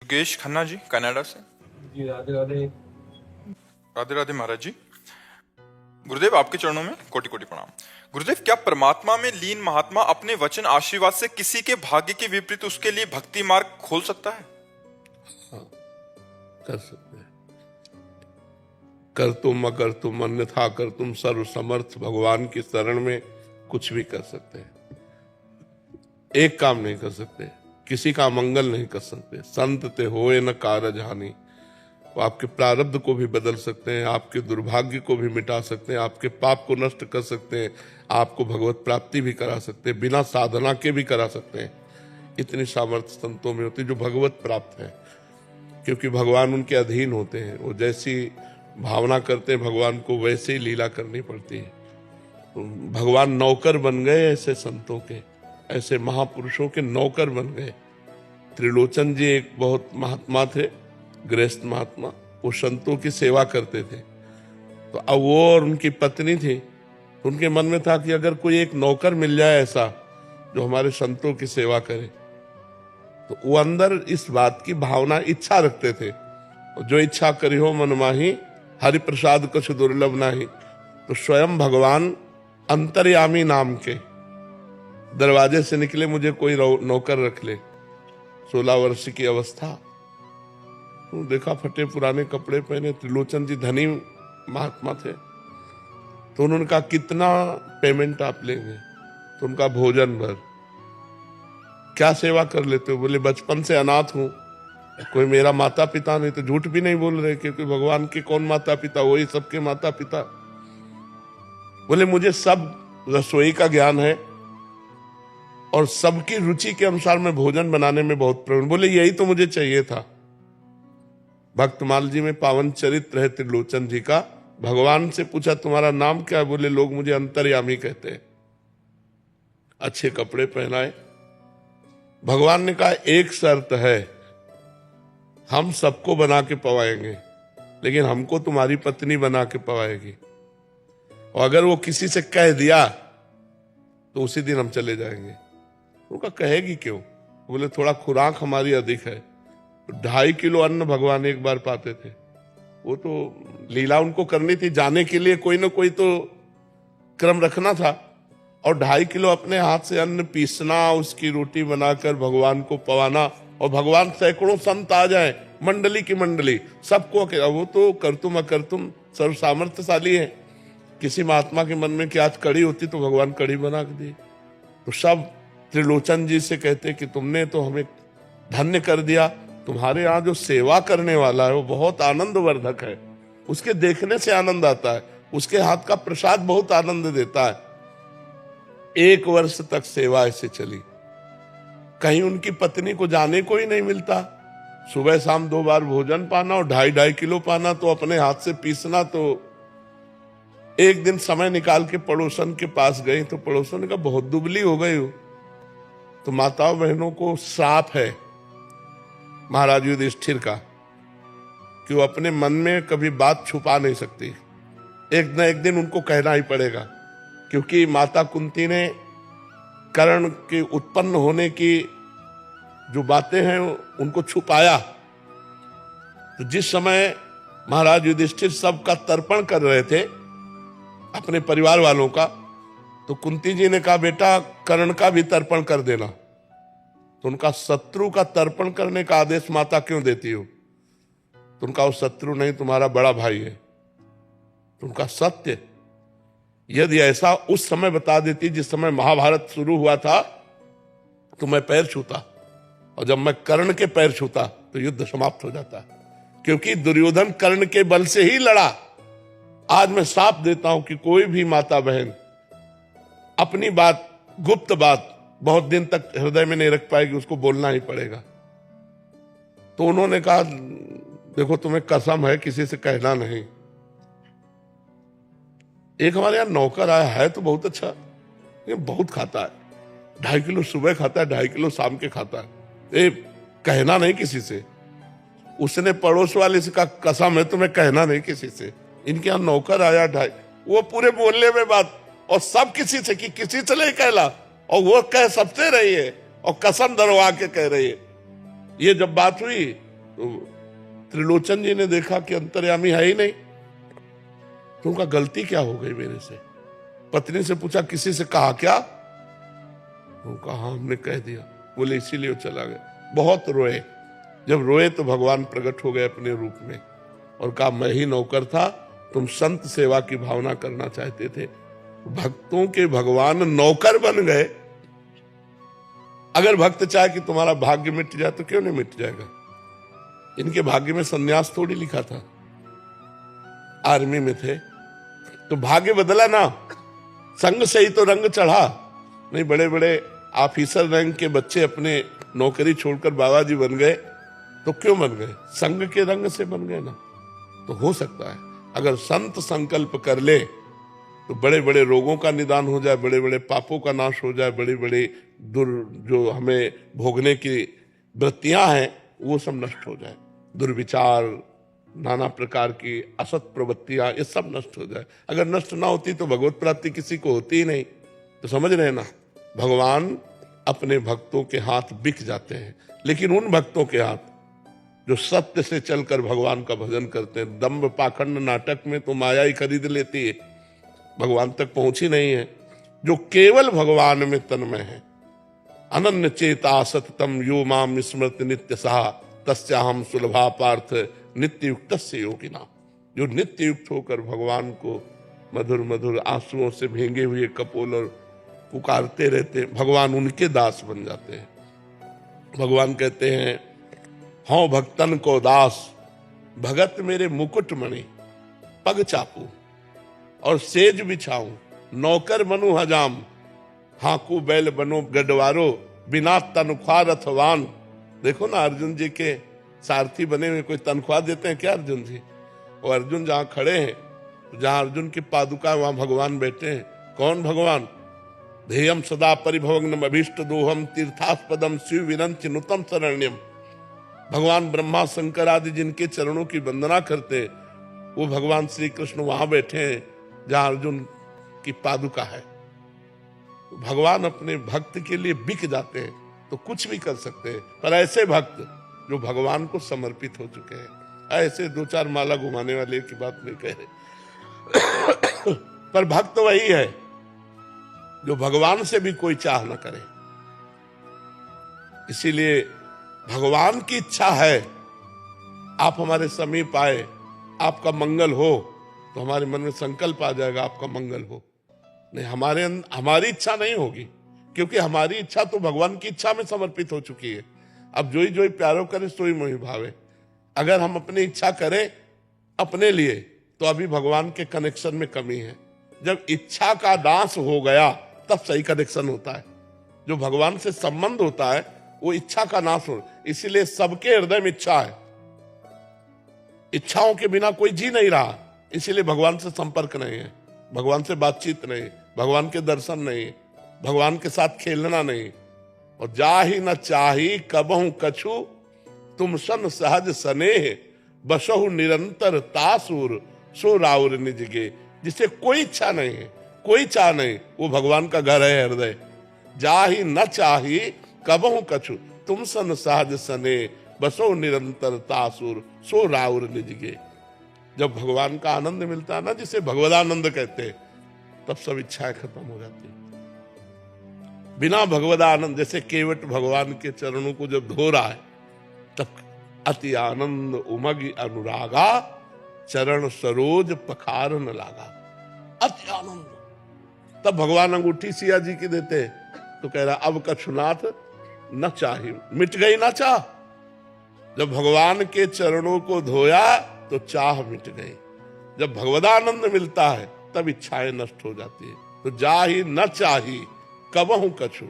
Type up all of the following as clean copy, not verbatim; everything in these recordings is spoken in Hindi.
योगेश खन्ना जी कनाडा से। जी राधे राधे। राधे राधे महाराज जी। गुरुदेव आपके चरणों में कोटि कोटि प्रणाम। गुरुदेव, क्या परमात्मा में लीन महात्मा अपने वचन आशीर्वाद से किसी के भाग्य के विपरीत उसके लिए भक्ति मार्ग खोल सकता है? हाँ, कर सकते हैं। कर तुम अकर तुम अन्यथा कर तुम सर्व समर्थ भगवान की शरण में कुछ भी कर सकते हैं। एक काम नहीं कर सकते, किसी का मंगल नहीं कर सकते। संत ते होए न कारज हानि। वो आपके प्रारब्ध को भी बदल सकते हैं, आपके दुर्भाग्य को भी मिटा सकते हैं, आपके पाप को नष्ट कर सकते हैं, आपको भगवत प्राप्ति भी करा सकते हैं, बिना साधना के भी करा सकते हैं। इतनी सामर्थ्य संतों में होती है जो भगवत प्राप्त है, क्योंकि भगवान उनके अधीन होते हैं। वो जैसी भावना करते हैं भगवान को वैसे ही लीला करनी पड़ती है। भगवान नौकर बन गए ऐसे संतों के, ऐसे महापुरुषों के नौकर बन गए। त्रिलोचन जी एक बहुत महात्मा थे, गृहस्थ महात्मा। वो संतों की सेवा करते थे। तो अब वो और उनकी पत्नी थी, उनके मन में था कि अगर कोई एक नौकर मिल जाए ऐसा जो हमारे संतों की सेवा करे, तो वो अंदर इस बात की भावना इच्छा रखते थे। जो इच्छा करी हो मन माही, हरि प्रसाद कुछ दुर्लभ नाही। तो स्वयं भगवान अंतर्यामी नाम के दरवाजे से निकले, मुझे कोई नौकर रख ले। 16 वर्ष की अवस्था, तो देखा फटे पुराने कपड़े पहने। त्रिलोचन जी धनी महात्मा थे, तो उन्होंने कहा कितना पेमेंट आप लेंगे? तो उनका भोजन भर। क्या सेवा कर लेते हो? बोले बचपन से अनाथ हूं, कोई मेरा माता पिता नहीं। तो झूठ भी नहीं बोल रहे, क्योंकि भगवान के कौन माता पिता, वही सबके माता पिता। बोले मुझे सब रसोई का ज्ञान है और सबकी रुचि के अनुसार मैं भोजन बनाने में बहुत प्रवीण। बोले यही तो मुझे चाहिए था। भक्तमाल जी में पावन चरित्र है त्रिलोचन जी का। भगवान से पूछा तुम्हारा नाम क्या है? बोले लोग मुझे अंतर्यामी कहते हैं। अच्छे कपड़े पहनाए। भगवान ने कहा एक शर्त है, हम सबको बना के पवाएंगे, लेकिन हमको तुम्हारी पत्नी बना के पवाएगी। और अगर वो किसी से कह दिया तो उसी दिन हम चले जाएंगे। उनका कहेगी क्यों? बोले थोड़ा खुराक हमारी अधिक है। 2.5 किलो अन्न भगवान एक बार पाते थे। वो तो लीला उनको करनी थी, जाने के लिए कोई ना कोई तो क्रम रखना था। और 2.5 किलो अपने हाथ से अन्न पीसना, उसकी रोटी बनाकर भगवान को पवाना, और भगवान सैकड़ों संत आ जाए, मंडली की मंडली, सबको। वो तो करतुम अकर्तुम सर्व सामर्थ्यशाली है। किसी महात्मा के मन में कि आज कड़ी होती तो भगवान कड़ी बना के दी। तो सब त्रिलोचन जी से कहते कि तुमने तो हमें धन्य कर दिया। तुम्हारे यहाँ जो सेवा करने वाला है वो बहुत आनंदवर्धक है, उसके देखने से आनंद आता है, उसके हाथ का प्रसाद बहुत आनंद देता है। 1 वर्ष तक सेवा ऐसे चली। कहीं उनकी पत्नी को जाने को ही नहीं मिलता। सुबह शाम 2 बार भोजन पाना और 2.5 किलो पाना, तो अपने हाथ से पीसना। तो एक दिन समय निकाल के पड़ोसन के पास गई, तो पड़ोसन ने कहा बहुत दुबली हो गई हो। तो माताओं बहनों को श्राप है महाराज युधिष्ठिर का कि वो अपने मन में कभी बात छुपा नहीं सकती। एक न एक दिन उनको कहना ही पड़ेगा, क्योंकि माता कुंती ने कर्ण के उत्पन्न होने की जो बातें हैं उनको छुपाया। तो जिस समय महाराज युधिष्ठिर सबका तर्पण कर रहे थे अपने परिवार वालों का, तो कुंती जी ने कहा बेटा कर्ण का भी तर्पण कर देना। तो उनका शत्रु का तर्पण करने का आदेश माता क्यों देती हो? तो उनका वो शत्रु नहीं, तुम्हारा बड़ा भाई है। तो उनका सत्य यदि ऐसा उस समय बता देती जिस समय महाभारत शुरू हुआ था, तो मैं पैर छूता, और जब मैं कर्ण के पैर छूता तो युद्ध समाप्त हो जाता, क्योंकि दुर्योधन कर्ण के बल से ही लड़ा। आज मैं साफ देता हूं कि कोई भी माता बहन अपनी बात, गुप्त बात बहुत दिन तक हृदय में नहीं रख पाएगी, उसको बोलना ही पड़ेगा। तो उन्होंने कहा देखो तुम्हें कसम है किसी से कहना नहीं। एक हमारे यहाँ नौकर आया है तो बहुत अच्छा, ये बहुत खाता है, 2.5 किलो सुबह खाता है, 2.5 किलो शाम के खाता है। ये कहना नहीं किसी से। उसने पड़ोस वाले से कहा कसम है तुम्हें कहना नहीं किसी से। इनके यहाँ नौकर आया 2.5, वो पूरे बोलने में बात, और सब किसी से कि किसी से नहीं कहला, और वो कह सबसे रही है और कसम धरवा के कह रही है। ये जब बात हुई तो त्रिलोचन जी ने देखा कि अंतर्यामी है ही नहीं, तो उनका गलती क्या हो गई मेरे से। पत्नी से पूछा किसी से कहा क्या? उनका हाँ हमने कह दिया। बोले इसीलिए वो चला गया। बहुत रोए। जब रोए तो भगवान प्रकट हो गए अपने रूप में और कहा मैं ही नौकर था, तुम संत सेवा की भावना करना चाहते थे। भक्तों के भगवान नौकर बन गए। अगर भक्त चाहे कि तुम्हारा भाग्य मिट जाए तो क्यों नहीं मिट जाएगा। इनके भाग्य में सन्यास थोड़ी लिखा था, आर्मी में थे तो भाग्य बदला ना, संग से ही तो रंग चढ़ा। नहीं, बड़े बड़े ऑफिसर रैंक के बच्चे अपने नौकरी छोड़कर बाबा जी बन गए तो क्यों बन गए? संग के रंग से बन गए ना। तो हो सकता है अगर संत संकल्प कर ले तो बड़े बड़े रोगों का निदान हो जाए, बड़े बड़े पापों का नाश हो जाए, बड़ी बड़ी जो हमें भोगने की वृत्तियां हैं वो सब नष्ट हो जाए। दुर्विचार, नाना प्रकार की असत प्रवृत्तियां, ये सब नष्ट हो जाए। अगर नष्ट ना होती तो भगवत प्राप्ति किसी को होती ही नहीं। तो समझ रहे हैं ना, भगवान अपने भक्तों के हाथ बिक जाते हैं, लेकिन उन भक्तों के हाथ जो सत्य से चलकर भगवान का भजन करते हैं। दंभ पाखंड नाटक में तो माया ही खरीद लेती है, भगवान तक पहुंची नहीं है। जो केवल भगवान में तन्मय है, अनन्य चेता सततम यो माम स्मृति नित्य सहा तस्याहम सुलभा पार्थ नित्य युक्त से योगिना। जो नित्य युक्त होकर भगवान को मधुर मधुर आंसुओं से भींगे हुए कपोल और पुकारते रहते हैं, भगवान उनके दास बन जाते हैं। भगवान कहते हैं हौ भक्तन को दास भगत मेरे मुकुट मणि पग चापू और सेज बिछाऊं नौकर बनू हजाम हाकू बैल बनो गडवारो बिना तनख्वाह रथवान। देखो ना, अर्जुन जी के सारथी बने हुए कोई तनख्वाह देते हैं क्या अर्जुन जी? और अर्जुन जहां खड़े हैं, जहां अर्जुन की पादुका वहां भगवान बैठे हैं। कौन भगवान? ध्येयम सदा परिभवग्नम अभीष्ट दोहम तीर्थास्पदम शिव विरंच नुतम शरण्यम। भगवान ब्रह्मा शंकर आदि जिनके चरणों की वंदना करते हैं, वो भगवान श्री कृष्ण वहां बैठे हैं जहां अर्जुन की पादुका है। भगवान अपने भक्त के लिए बिक जाते हैं तो कुछ भी कर सकते हैं। पर ऐसे भक्त जो भगवान को समर्पित हो चुके हैं, ऐसे दो चार माला घुमाने वाले की बात नहीं कह रहे पर भक्त वही है जो भगवान से भी कोई चाह न करे। इसीलिए भगवान की इच्छा है आप हमारे समीप आए, आपका मंगल हो, तो हमारे मन में संकल्प आ जाएगा आपका मंगल हो। नहीं, हमारी इच्छा नहीं होगी, क्योंकि हमारी इच्छा तो भगवान की इच्छा में समर्पित हो चुकी है। अब जोई जोई प्यारो करे सोई मोहि भावे। अगर हम अपनी इच्छा करें अपने लिए तो अभी भगवान के कनेक्शन में कमी है। जब इच्छा का नाश हो गया तब सही कनेक्शन होता है। जो भगवान से संबंध होता है वो इच्छा का नाश हो। इसीलिए सबके हृदय में इच्छा है, इच्छाओं के बिना कोई जी नहीं रहा। इसीलिए भगवान से संपर्क नहीं है, भगवान से बातचीत नहीं, भगवान के दर्शन नहीं, भगवान के साथ खेलना नहीं। और जाहि न चाही कबहु कछु तुम सन सहज स्नेह बसहु निरंतर तासुर सो राउर निजगे। जिसे कोई इच्छा नहीं है, कोई चाह नहीं, वो भगवान का घर है हृदय। जाहि न चाही कबहु कछु तुम सन सहज स्नेह बसो निरंतर तासुर सो राउर निजगे। जब भगवान का आनंद मिलता है ना, जिसे भगवदानंद कहते हैं, तब सब इच्छाएं खत्म हो जाती है। बिना भगवदानंद, जैसे केवट भगवान के चरणों को जब धो रहा है तब अति आनंद उमग अनुरागा चरण सरोज पखारन लागा। अति आनंद। तब भगवान अंगूठी सिया जी की देते तो कह रहा अब कछुनाथ न चाहिए, मिट गई ना चाह। जब भगवान के चरणों को धोया तो चाह मिट गई। जब भगवदानंद मिलता है तब इच्छाएं नष्ट हो जाती है। तो जाहि न चाही कबहु कछु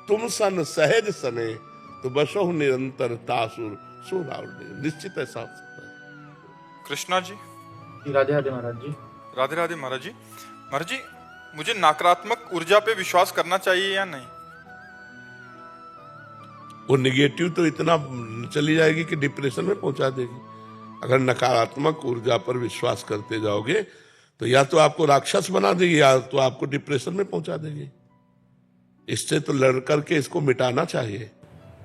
तुम सन सहज सने तो बसहु निरंतर तासुर सो रावण। निश्चित ऐसा हो सकता है। कृष्णा जी, राधे राधे महाराज जी। राधे राधे महाराज जी। महाराज जी, मुझे नकारात्मक ऊर्जा पे विश्वास करना चाहिए या नहीं? वो निगेटिव तो इतना चली जाएगी कि डिप्रेशन में पहुंचा देगी। अगर नकारात्मक ऊर्जा पर विश्वास करते जाओगे तो या तो आपको राक्षस बना देगी या तो आपको डिप्रेशन में पहुंचा देगी। इससे तो लड़ करके इसको मिटाना चाहिए।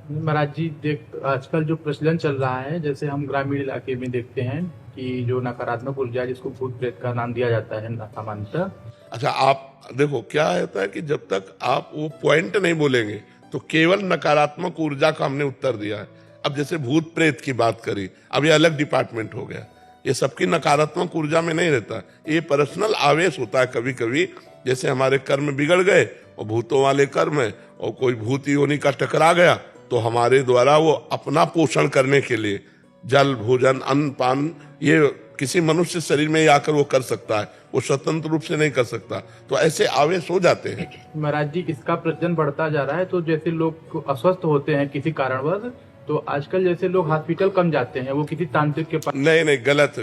महाराज जी देख आजकल जो प्रचलन चल रहा है, जैसे हम ग्रामीण इलाके में देखते हैं कि जो नकारात्मक ऊर्जा है, जिसको भूत प्रेत का नाम दिया जाता है सामान्यतः। अच्छा, आप देखो क्या होता है कि जब तक आप वो पॉइंट नहीं बोलेंगे तो केवल नकारात्मक ऊर्जा का हमने उत्तर दिया है। अब जैसे भूत प्रेत की बात करी, अब ये अलग डिपार्टमेंट हो गया। ये सबकी नकारात्मक ऊर्जा में नहीं रहता, ये पर्सनल आवेश होता है कभी कभी। जैसे हमारे कर्म बिगड़ गए और भूतों वाले कर्म है, और कोई भूत योनि का टकरा गया, तो हमारे द्वारा वो अपना पोषण करने के लिए जल, भोजन, अन्न, पान, ये किसी मनुष्य शरीर में आकर वो कर सकता है, वो स्वतंत्र रूप से नहीं कर सकता। तो ऐसे आवेश हो जाते हैं। महाराज जी, इसका प्रचलन बढ़ता जा रहा है, तो जैसे लोग अस्वस्थ होते हैं किसी कारणवश, तो आजकल जैसे लोग हॉस्पिटल कम जाते हैं, वो किसी तांत्रिक के पास। नहीं नहीं,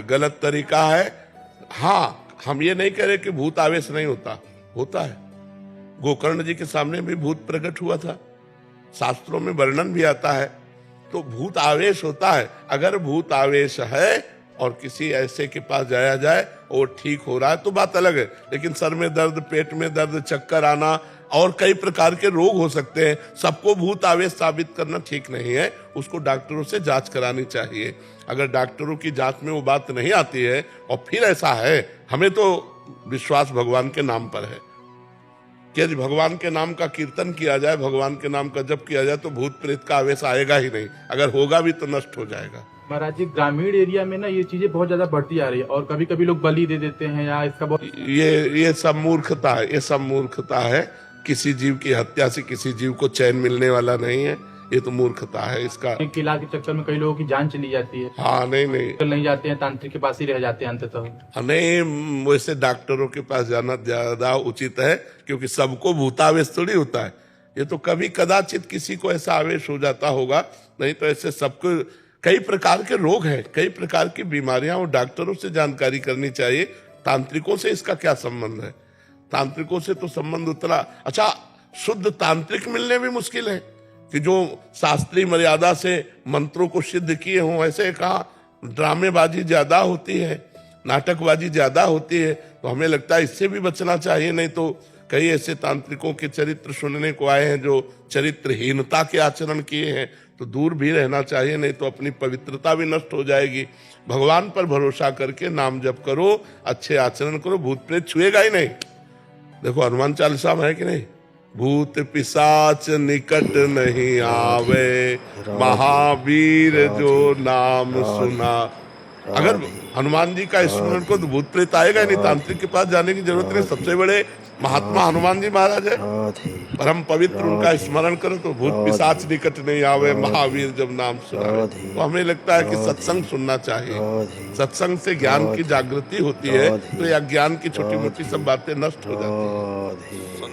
गलत तरीका है। हाँ, हम ये नहीं कह रहे कि भूत आवेश नहीं होता, होता है। गोकर्ण जी के सामने भी भूत प्रकट हुआ था, शास्त्रों में वर्णन भी आता है। तो भूत आवेश होता है। अगर भूत आवेश है और किसी ऐसे के पास जाया जाए और ठीक हो रहा है तो बात अलग है, लेकिन सर में दर्द, पेट में दर्द, चक्कर आना और कई प्रकार के रोग हो सकते हैं, सबको भूत आवेश साबित करना ठीक नहीं है। उसको डॉक्टरों से जांच करानी चाहिए। अगर डॉक्टरों की जांच में वो बात नहीं आती है और फिर ऐसा है, हमें तो विश्वास भगवान के नाम पर है कि यदि भगवान के नाम का कीर्तन किया जाए, भगवान के नाम का जप किया जाए, तो भूत प्रेत का आवेश आएगा ही नहीं। अगर होगा भी तो नष्ट हो जाएगा। महाराज जी, ग्रामीण एरिया में ना ये चीजें बहुत ज्यादा बढ़ती जा रही है, और कभी कभी लोग बलि दे देते हैं, या इसका बहुत ये सब मूर्खता है, ये सब मूर्खता है। किसी जीव की हत्या से किसी जीव को चैन मिलने वाला नहीं है, ये तो मूर्खता है। इसका किला के चक्कर में कई लोगों की जान चली जाती है। हाँ, नहीं जाते हैं, तांत्रिक के पास ही रह जाते हैं अंततः। नहीं, वैसे डॉक्टरों के पास जाना ज्यादा उचित है, क्योंकि सबको भूतावेश थोड़ी होता है। ये तो कभी कदाचित किसी को ऐसा आवेश हो जाता होगा, नहीं तो ऐसे सबको। कई प्रकार के रोग हैं, कई प्रकार की बीमारियां, और डॉक्टरों से जानकारी करनी चाहिए। तांत्रिकों से इसका क्या संबंध है? तांत्रिकों से तो संबंध उतना अच्छा, शुद्ध तांत्रिक मिलने भी मुश्किल है कि जो शास्त्रीय मर्यादा से मंत्रों को सिद्ध किए हों। ऐसे कहा ड्रामेबाजी ज्यादा होती है, नाटकबाजी ज्यादा होती है, तो हमें लगता है इससे भी बचना चाहिए। नहीं तो कई ऐसे तांत्रिकों के चरित्र सुनने को आए हैं जो चरित्रहीनता के आचरण किए हैं, तो दूर भी रहना चाहिए, नहीं तो अपनी पवित्रता भी नष्ट हो जाएगी। भगवान पर भरोसा करके नाम जप करो, अच्छे आचरण करो, भूत प्रेत छुएगा ही नहीं। देखो हनुमान चालीसा में है कि नहीं, भूत पिशाच निकट नहीं आवे, महावीर जो नाम सुना। अगर हनुमान जी का स्मरण को तो भूत प्रेत आएगा ही नहीं, तांत्रिक के पास जाने की जरूरत नहीं। सबसे बड़े महात्मा हनुमान जी महाराज है, परम पवित्र, उनका स्मरण करो तो भूत पिशाच निकट नहीं आवे, महावीर जब नाम सुना। तो हमें लगता है कि सत्संग सुनना चाहिए। सत्संग से ज्ञान की जागृति होती है, तो यह ज्ञान की छोटी मोटी सब बातें नष्ट हो जाती है।